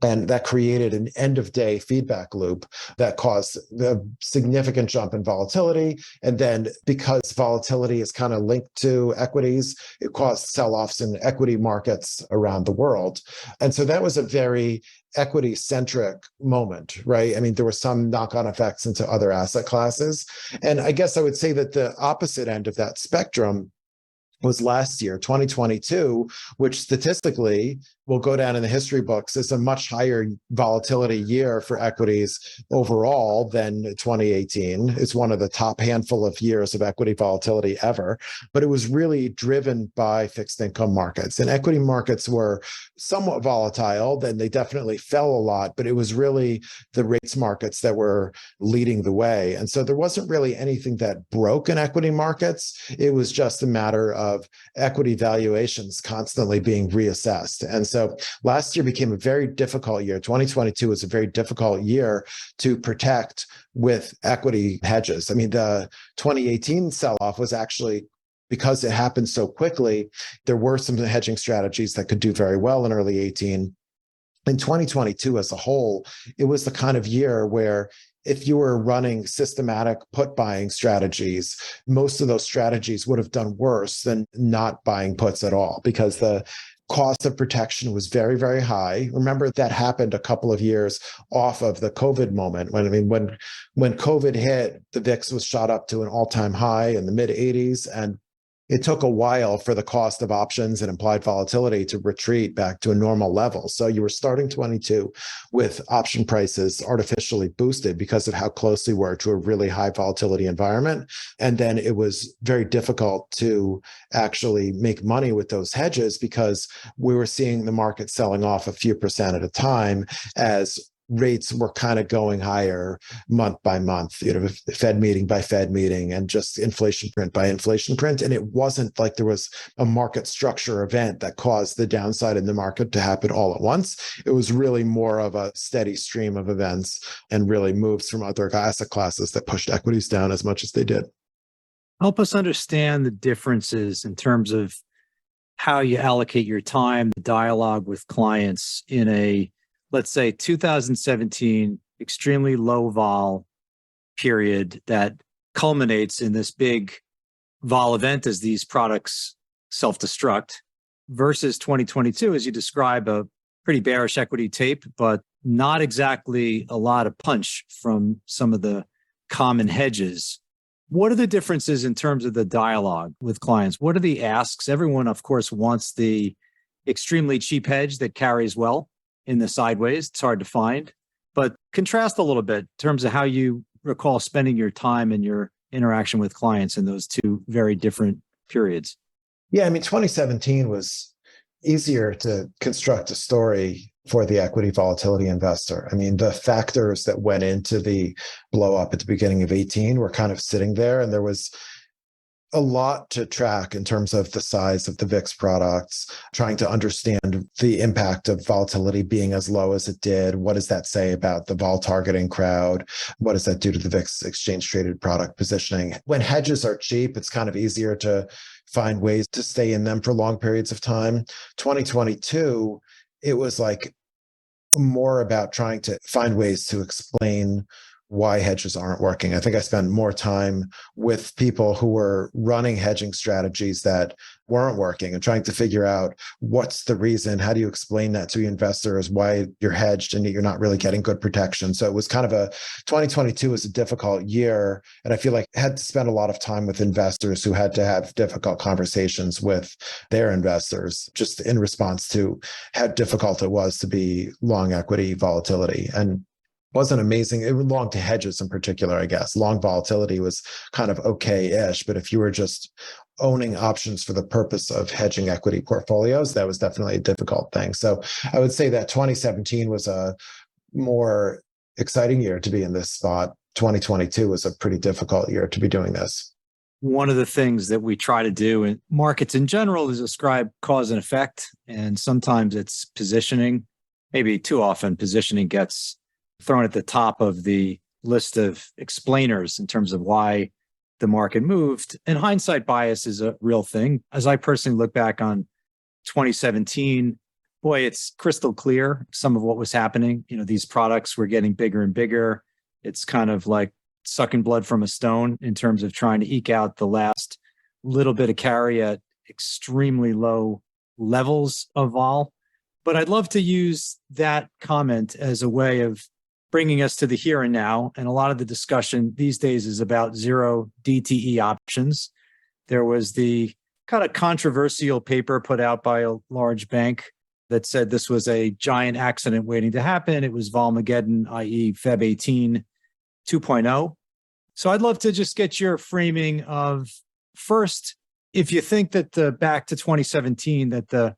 B: And that created an end of day feedback loop that caused a significant jump in volatility. And then because volatility is kind of linked to equities, it caused sell-offs in equity markets around the world. And so that was a very equity-centric moment, right? I mean, there were some knock-on effects into other asset classes. And I guess I would say that the opposite end of that spectrum was last year, 2022, which statistically will go down in the history books as a much higher volatility year for equities overall than 2018. It's one of the top handful of years of equity volatility ever, but it was really driven by fixed income markets. And equity markets were somewhat volatile, then they definitely fell a lot, but it was really the rates markets that were leading the way. And so there wasn't really anything that broke in equity markets. It was just a matter of equity valuations constantly being reassessed. And so last year became a very difficult year. 2022 was a very difficult year to protect with equity hedges. I mean, the 2018 sell-off was actually, because it happened so quickly, there were some hedging strategies that could do very well in early 18. In 2022 as a whole, it was the kind of year where if you were running systematic put buying strategies, most of those strategies would have done worse than not buying puts at all because the cost of protection was very, very high. Remember that happened a couple of years off of the COVID moment. When COVID hit, the VIX was shot up to an all-time high in the mid 80s, and it took a while for the cost of options and implied volatility to retreat back to a normal level. So you were starting 22 with option prices artificially boosted because of how close we were to a really high volatility environment. And then it was very difficult to actually make money with those hedges because we were seeing the market selling off a few percent at a time as rates were kind of going higher month by month, Fed meeting by Fed meeting, and just inflation print by inflation print. And it wasn't like there was a market structure event that caused the downside in the market to happen all at once. It was really more of a steady stream of events and really moves from other asset classes that pushed equities down as much as they did.
A: Help us understand the differences in terms of how you allocate your time, the dialogue with clients in a, let's say, 2017, extremely low vol period that culminates in this big vol event as these products self-destruct, versus 2022, as you describe, a pretty bearish equity tape, but not exactly a lot of punch from some of the common hedges. What are the differences in terms of the dialogue with clients? What are the asks? Everyone, of course, wants the extremely cheap hedge that carries well in the sideways. It's hard to find, but contrast a little bit in terms of how you recall spending your time and your interaction with clients in those two very different periods?
B: Yeah, I mean, 2017 was easier to construct a story for the equity volatility investor. I mean, the factors that went into the blow up at the beginning of 18 were kind of sitting there, and there was a lot to track in terms of the size of the VIX products, trying to understand the impact of volatility being as low as it did. What does that say about the vol targeting crowd? What does that do to the VIX exchange traded product positioning? When hedges are cheap, it's kind of easier to find ways to stay in them for long periods of time. 2022, it was like more about trying to find ways to explain why hedges aren't working. I think I spent more time with people who were running hedging strategies that weren't working and trying to figure out what's the reason, how do you explain that to investors, why you're hedged and you're not really getting good protection. So it was kind of 2022 was a difficult year. And I feel like I had to spend a lot of time with investors who had to have difficult conversations with their investors, just in response to how difficult it was to be long equity volatility. And wasn't amazing. It belonged to hedges in particular, I guess. Long volatility was kind of okay-ish, but if you were just owning options for the purpose of hedging equity portfolios, that was definitely a difficult thing. So I would say that 2017 was a more exciting year to be in this spot. 2022 was a pretty difficult year to be doing this.
A: One of the things that we try to do in markets in general is ascribe cause and effect. And sometimes it's positioning. Maybe too often positioning gets thrown at the top of the list of explainers in terms of why the market moved. And hindsight bias is a real thing. As I personally look back on 2017, boy, it's crystal clear some of what was happening. You know, these products were getting bigger and bigger. It's kind of like sucking blood from a stone in terms of trying to eke out the last little bit of carry at extremely low levels of vol. But I'd love to use that comment as a way of bringing us to the here and now. And a lot of the discussion these days is about zero DTE options. There was the kind of controversial paper put out by a large bank that said this was a giant accident waiting to happen. It was Volmageddon, i.e. Feb'18 2.0. So I'd love to just get your framing of, first, if you think that back to 2017, that the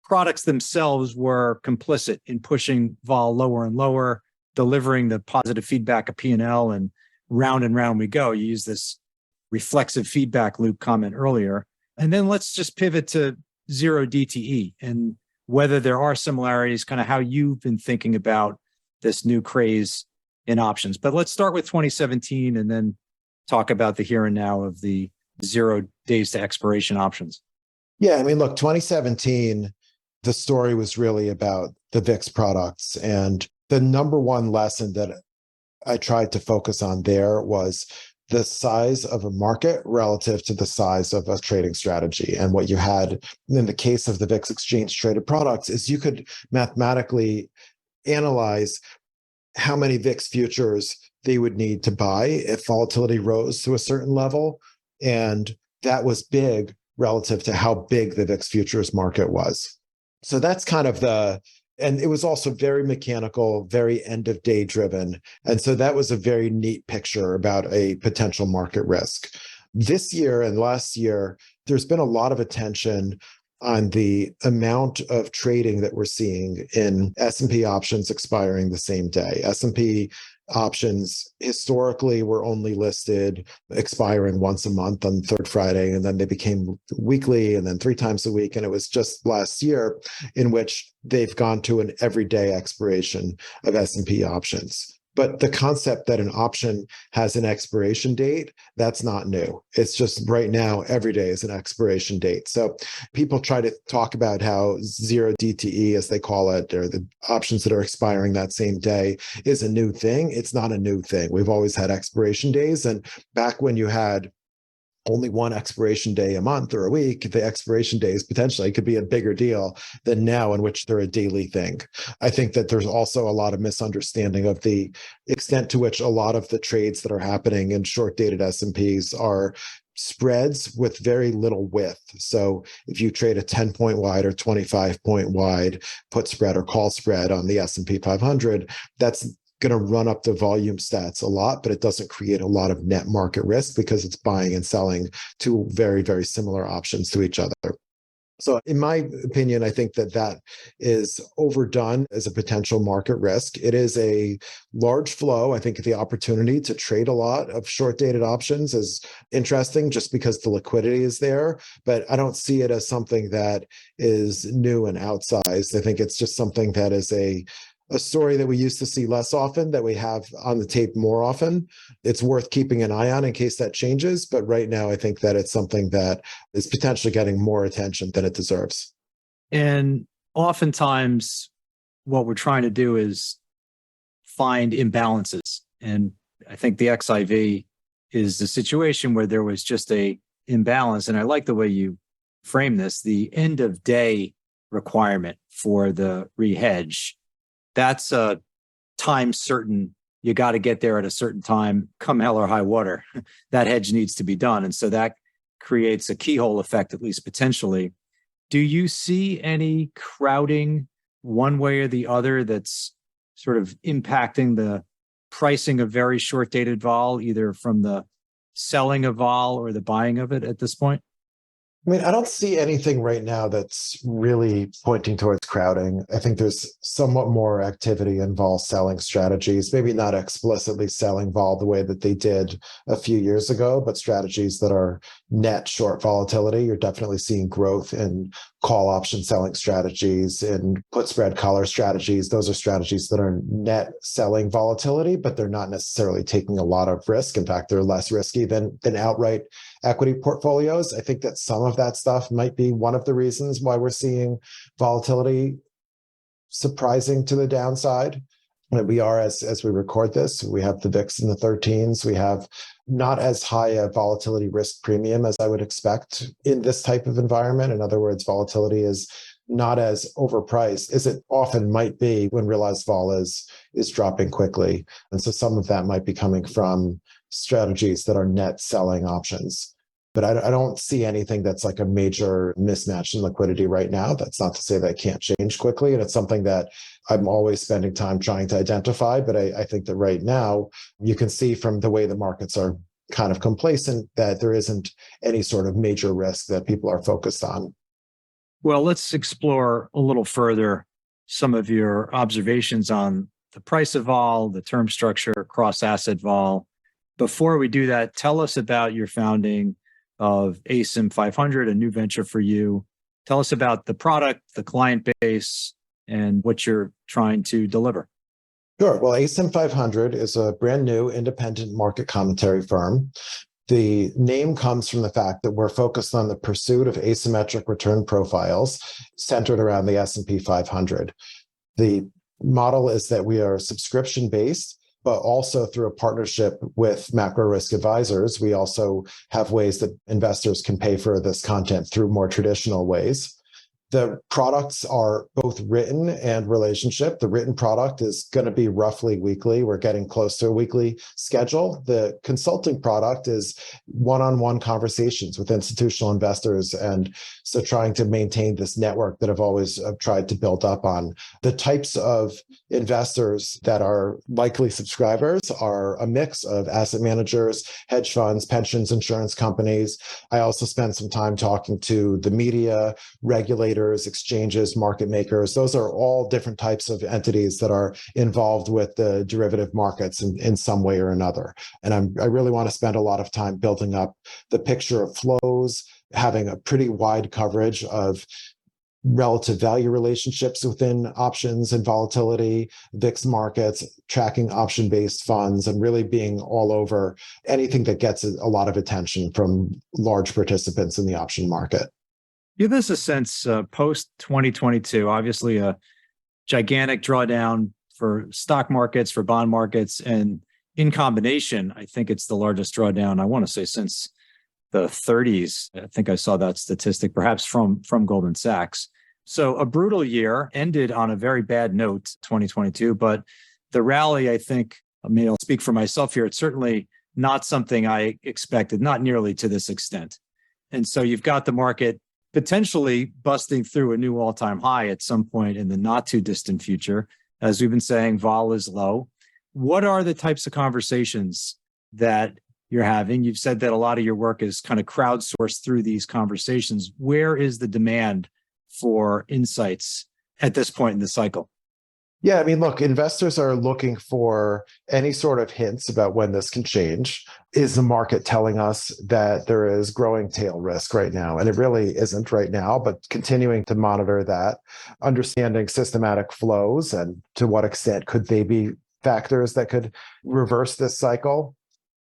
A: products themselves were complicit in pushing vol lower and lower, delivering the positive feedback of P&L, and round we go. You use this reflexive feedback loop comment earlier. And then let's just pivot to zero DTE and whether there are similarities, kind of how you've been thinking about this new craze in options. But let's start with 2017 and then talk about the here and now of the 0 days to expiration options.
B: Yeah, I mean, look, 2017, the story was really about the VIX products. And the number one lesson that I tried to focus on there was the size of a market relative to the size of a trading strategy. And what you had in the case of the VIX exchange traded products is you could mathematically analyze how many VIX futures they would need to buy if volatility rose to a certain level. And that was big relative to how big the VIX futures market was. So that's kind of and it was also very mechanical, very end of day driven. And so that was a very neat picture about a potential market risk. This year and last year, there's been a lot of attention on the amount of trading that we're seeing in S&P options expiring the same day. S&P options historically were only listed expiring once a month on the third Friday, and then they became weekly and then 3 times a week. And it was just last year in which they've gone to an everyday expiration of S&P options. But the concept that an option has an expiration date, that's not new. It's just right now, every day is an expiration date. So people try to talk about how zero DTE, as they call it, or the options that are expiring that same day, is a new thing. It's not a new thing. We've always had expiration days. And back when you had only one expiration day a month or a week, the expiration days potentially could be a bigger deal than now, in which they're a daily thing. I think that there's also a lot of misunderstanding of the extent to which a lot of the trades that are happening in short-dated S&Ps are spreads with very little width. So if you trade a 10-point wide or 25-point wide put spread or call spread on the S&P 500, that's going to run up the volume stats a lot, but it doesn't create a lot of net market risk because it's buying and selling two very, very similar options to each other. So in my opinion, I think that that is overdone as a potential market risk. It is a large flow. I think the opportunity to trade a lot of short dated options is interesting just because the liquidity is there, but I don't see it as something that is new and outsized. I think it's just something that is a story that we used to see less often, that we have on the tape more often. It's worth keeping an eye on in case that changes. But right now, I think that it's something that is potentially getting more attention than it deserves.
A: And oftentimes, what we're trying to do is find imbalances. And I think the XIV is the situation where there was just a imbalance. And I like the way you frame this, the end of day requirement for the re-hedge. That's a time certain. You got to get there at a certain time, come hell or high water. That hedge needs to be done. And so that creates a keyhole effect, at least potentially. Do you see any crowding one way or the other that's sort of impacting the pricing of very short dated vol, either from the selling of vol or the buying of it at this point?
B: I mean, I don't see anything right now that's really pointing towards crowding. I think there's somewhat more activity in vol selling strategies, maybe not explicitly selling vol the way that they did a few years ago, but strategies that are net short volatility. You're definitely seeing growth in call option selling strategies and put spread collar strategies. Those are strategies that are net selling volatility, but they're not necessarily taking a lot of risk. In fact, they're less risky than outright equity portfolios. I think that some of that stuff might be one of the reasons why we're seeing volatility surprising to the downside. We are, as we record this, we have the VIX in the 13s. We have not as high a volatility risk premium as I would expect in this type of environment. In other words, volatility is not as overpriced as it often might be when realized vol is dropping quickly. And so some of that might be coming from strategies that are net selling options. But I don't see anything that's like a major mismatch in liquidity right now. That's not to say that it can't change quickly. And it's something that I'm always spending time trying to identify. But I think that right now, you can see from the way the markets are kind of complacent that there isn't any sort of major risk that people are focused on.
A: Well, let's explore a little further some of your observations on the price of vol, the term structure, cross-asset vol. Before we do that, tell us about your founding of Asym 500, a new venture for you. Tell us about the product, the client base, and what you're trying to deliver.
B: Sure. Well, Asym 500 is a brand new independent market commentary firm. The name comes from the fact that we're focused on the pursuit of asymmetric return profiles centered around the S&P 500. The model is that we are subscription-based, but also through a partnership with macro risk advisors, we also have ways that investors can pay for this content through more traditional ways. The products are both written and relationship. The written product is going to be roughly weekly. We're getting close to a weekly schedule. The consulting product is one-on-one conversations with institutional investors. And so trying to maintain this network that I've always tried to build up on. The types of investors that are likely subscribers are a mix of asset managers, hedge funds, pensions, insurance companies. I also spend some time talking to the media, regulators, exchanges, market makers. Those are all different types of entities that are involved with the derivative markets in some way or another. And I really want to spend a lot of time building up the picture of flows, having a pretty wide coverage of relative value relationships within options and volatility, VIX markets, tracking option-based funds, and really being all over anything that gets a lot of attention from large participants in the option market.
A: Give us a sense, post-2022, obviously a gigantic drawdown for stock markets, for bond markets, and in combination, I think it's the largest drawdown, I want to say, since the 30s. I think I saw that statistic, perhaps from Goldman Sachs. So a brutal year, ended on a very bad note, 2022, but the rally, I think, I'll speak for myself here, it's certainly not something I expected, not nearly to this extent. And so you've got the market potentially busting through a new all-time high at some point in the not too distant future. As we've been saying, vol is low. What are the types of conversations that you're having? You've said that a lot of your work is kind of crowdsourced through these conversations. Where is the demand for insights at this point in the cycle?
B: Yeah, I mean, look, investors are looking for any sort of hints about when this can change. Is the market telling us that there is growing tail risk right now? And it really isn't right now, but continuing to monitor that, understanding systematic flows and to what extent could they be factors that could reverse this cycle.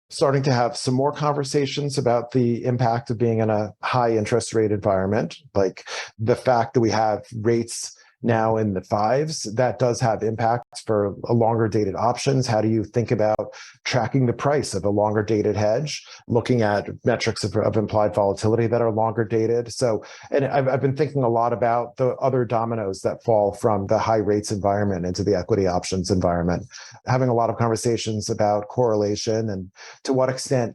B: Starting to have some more conversations about the impact of being in a high interest rate environment, like the fact that we have rates now in the fives, that does have impacts for a longer dated options. How do you think about tracking the price of a longer dated hedge, looking at metrics of implied volatility that are longer dated? So, and I've been thinking a lot about the other dominoes that fall from the high rates environment into the equity options environment, having a lot of conversations about correlation and to what extent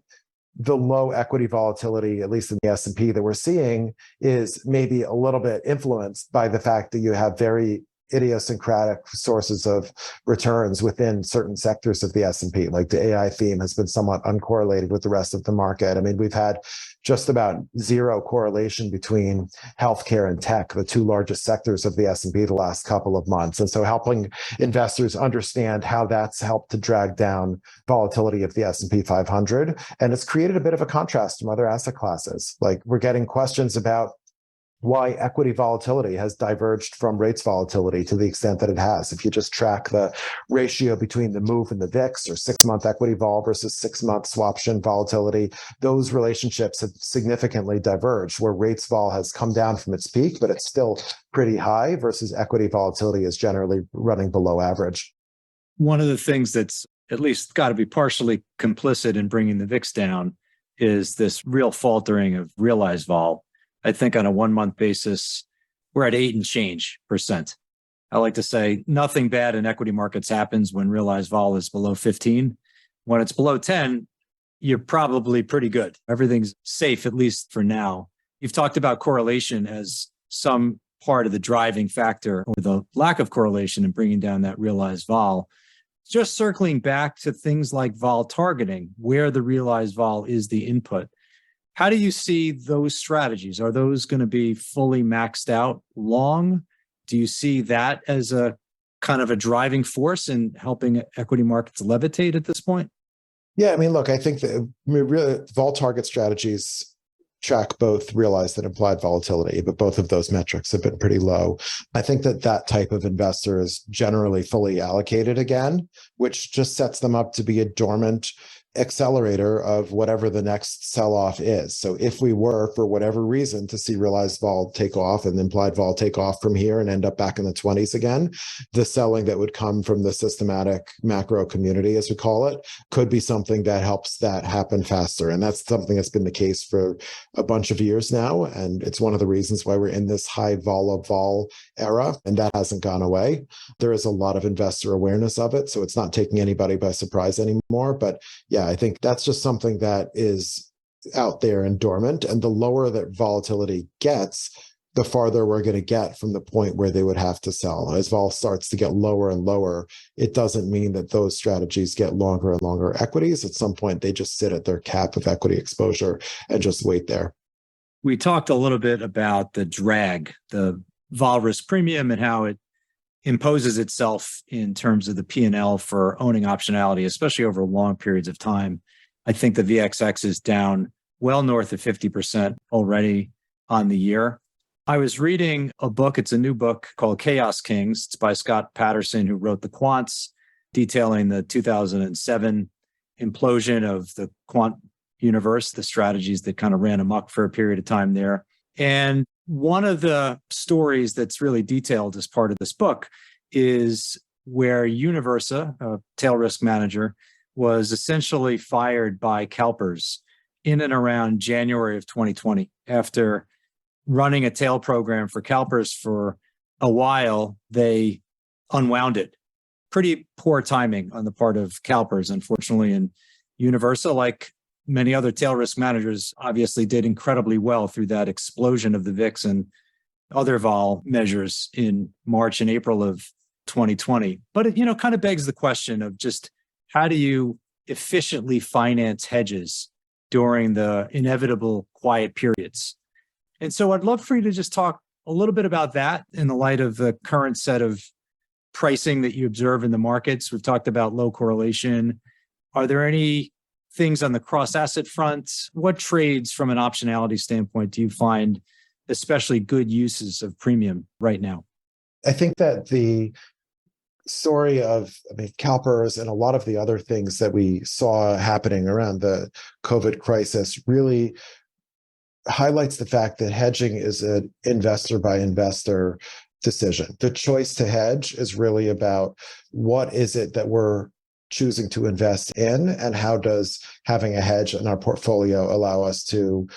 B: the low equity volatility, at least in the S&P that we're seeing, is maybe a little bit influenced by the fact that you have very idiosyncratic sources of returns within certain sectors of the S&P. Like the AI theme has been somewhat uncorrelated with the rest of the market. I mean, we've had just about zero correlation between healthcare and tech, the two largest sectors of the S&P the last couple of months. And so helping investors understand how that's helped to drag down volatility of the S&P 500. And it's created a bit of a contrast from other asset classes. Like we're getting questions about why equity volatility has diverged from rates volatility to the extent that it has. If you just track the ratio between the move and the VIX or 6-month equity vol versus 6-month swaption volatility, those relationships have significantly diverged, where rates vol has come down from its peak, but it's still pretty high versus equity volatility is generally running below average.
A: One of the things that's at least got to be partially complicit in bringing the VIX down is this real faltering of realized vol. I think on a 1-month basis, we're at 8 and change %. I like to say nothing bad in equity markets happens when realized vol is below 15. When it's below 10, you're probably pretty good. Everything's safe, at least for now. You've talked about correlation as some part of the driving factor or the lack of correlation in bringing down that realized vol. Just circling back to things like vol targeting, where the realized vol is the input. How do you see those strategies? Are those going to be fully maxed out long? Do you see that as a kind of a driving force in helping equity markets levitate at this point?
B: Yeah, I mean, look, I think that really vol target strategies track both realized and implied volatility, but both of those metrics have been pretty low. I think that that type of investor is generally fully allocated again, which just sets them up to be a dormant accelerator of whatever the next sell-off is. So if we were, for whatever reason, to see realized vol take off and implied vol take off from here and end up back in the 20s again, the selling that would come from the systematic macro community, as we call it, could be something that helps that happen faster. And that's something that's been the case for a bunch of years now. And it's one of the reasons why we're in this high vol of vol era, and that hasn't gone away. There is a lot of investor awareness of it, so it's not taking anybody by surprise anymore. But yeah, I think that's just something that is out there and dormant. And the lower that volatility gets, the farther we're going to get from the point where they would have to sell. As vol starts to get lower and lower, it doesn't mean that those strategies get longer and longer equities. At some point, they just sit at their cap of equity exposure and just wait there.
A: We talked a little bit about the drag, the vol risk premium, and how it imposes itself in terms of the P&L for owning optionality, especially over long periods of time. I think the VXX is down well north of 50% already on the year. I was reading a book. It's a new book called Chaos Kings. It's by Scott Patterson, who wrote The Quants, detailing the 2007 implosion of the quant universe, the strategies that kind of ran amok for a period of time there. And one of the stories that's really detailed as part of this book is where Universa, a tail risk manager, was essentially fired by CalPERS in and around January of 2020. After running a tail program for CalPERS for a while, they unwound it. Pretty poor timing on the part of CalPERS, unfortunately. And Universa, like many other tail risk managers, obviously did incredibly well through that explosion of the VIX and other vol measures in March and April of 2020. But it, kind of begs the question of just how do you efficiently finance hedges during the inevitable quiet periods? And so I'd love for you to just talk a little bit about that in the light of the current set of pricing that you observe in the markets. We've talked about low correlation. Are there any things on the cross-asset front? What trades from an optionality standpoint do you find especially good uses of premium right now?
B: I think that the story of CalPERS and a lot of the other things that we saw happening around the COVID crisis really highlights the fact that hedging is an investor by investor decision. The choice to hedge is really about what is it that we're choosing to invest in, and how does having a hedge in our portfolio allow us to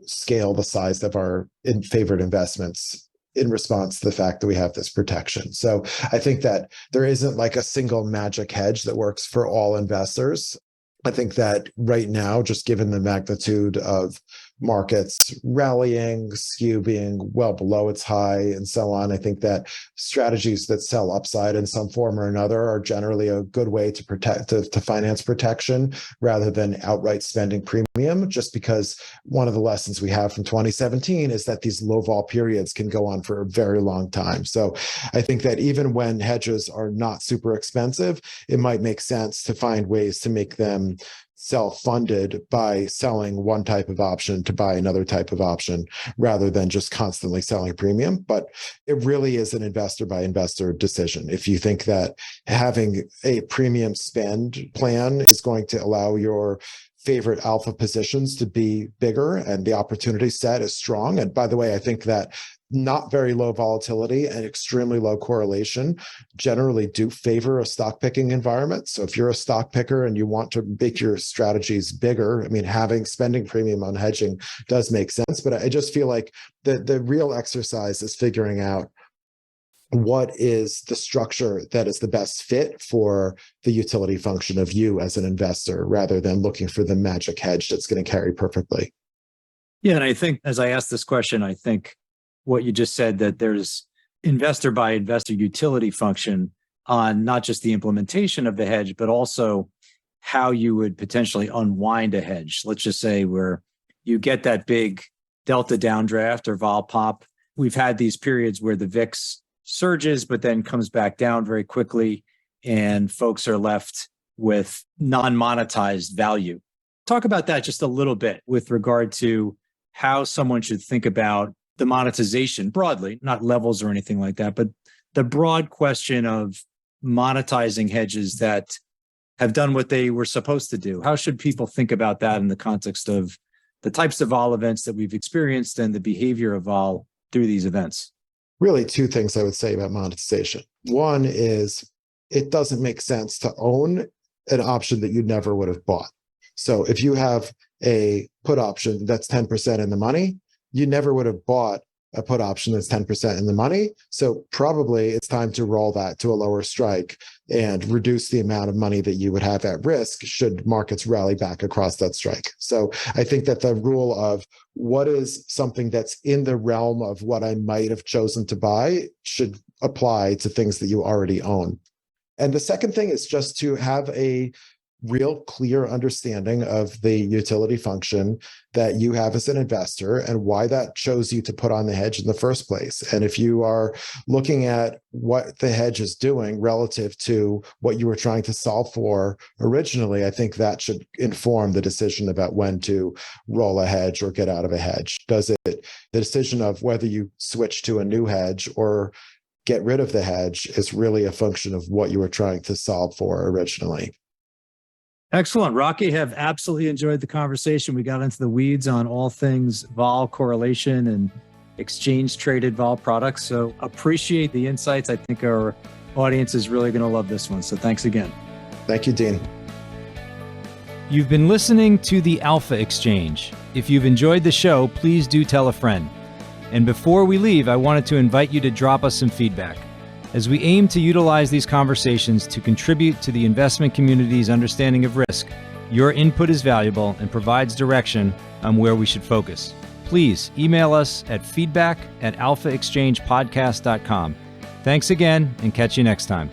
B: scale the size of our favorite investments in response to the fact that we have this protection. So I think that there isn't like a single magic hedge that works for all investors. I think that right now, just given the magnitude of markets rallying, skew being well below its high, and so on, I think that strategies that sell upside in some form or another are generally a good way to protect, to finance protection rather than outright spending premium, just because one of the lessons we have from 2017 is that these low vol periods can go on for a very long time. So I think that even when hedges are not super expensive, it might make sense to find ways to make them self-funded by selling one type of option to buy another type of option rather than just constantly selling premium. But it really is an investor by investor decision. If you think that having a premium spend plan is going to allow your favorite alpha positions to be bigger and the opportunity set is strong. And by the way, I think that not very low volatility and extremely low correlation generally do favor a stock picking environment. So if you're a stock picker and you want to make your strategies bigger, I mean, having spending premium on hedging does make sense. But I just feel like the real exercise is figuring out what is the structure that is the best fit for the utility function of you as an investor, rather than looking for the magic hedge that's going to carry perfectly.
A: Yeah, and I think as I asked this question, I think what you just said, that there's investor by investor utility function on not just the implementation of the hedge, but also how you would potentially unwind a hedge. Let's just say where you get that big delta downdraft or vol pop. We've had these periods where the VIX surges, but then comes back down very quickly, and folks are left with non-monetized value. Talk about that just a little bit with regard to how someone should think about the monetization broadly, not levels or anything like that, but the broad question of monetizing hedges that have done what they were supposed to do. How should people think about that in the context of the types of vol events that we've experienced and the behavior of vol through these events?
B: Really, two things I would say about monetization. One is it doesn't make sense to own an option that you never would have bought. So if you have a put option that's 10% in the money, you never would have bought a put option that's 10% in the money. So probably it's time to roll that to a lower strike and reduce the amount of money that you would have at risk should markets rally back across that strike. So I think that the rule of what is something that's in the realm of what I might have chosen to buy should apply to things that you already own. And the second thing is just to have a real clear understanding of the utility function that you have as an investor and why that chose you to put on the hedge in the first place. And if you are looking at what the hedge is doing relative to what you were trying to solve for originally, I think that should inform the decision about when to roll a hedge or get out of a hedge. The decision of whether you switch to a new hedge or get rid of the hedge is really a function of what you were trying to solve for originally.
A: Excellent. Rocky, have absolutely enjoyed the conversation. We got into the weeds on all things vol correlation and exchange traded vol products. So appreciate the insights. I think our audience is really going to love this one. So thanks again.
B: Thank you, Dean.
A: You've been listening to the Alpha Exchange. If you've enjoyed the show, please do tell a friend. And before we leave, I wanted to invite you to drop us some feedback, as we aim to utilize these conversations to contribute to the investment community's understanding of risk. Your input is valuable and provides direction on where we should focus. Please email us at feedback@alphaexchangepodcast.com. Thanks again, and catch you next time.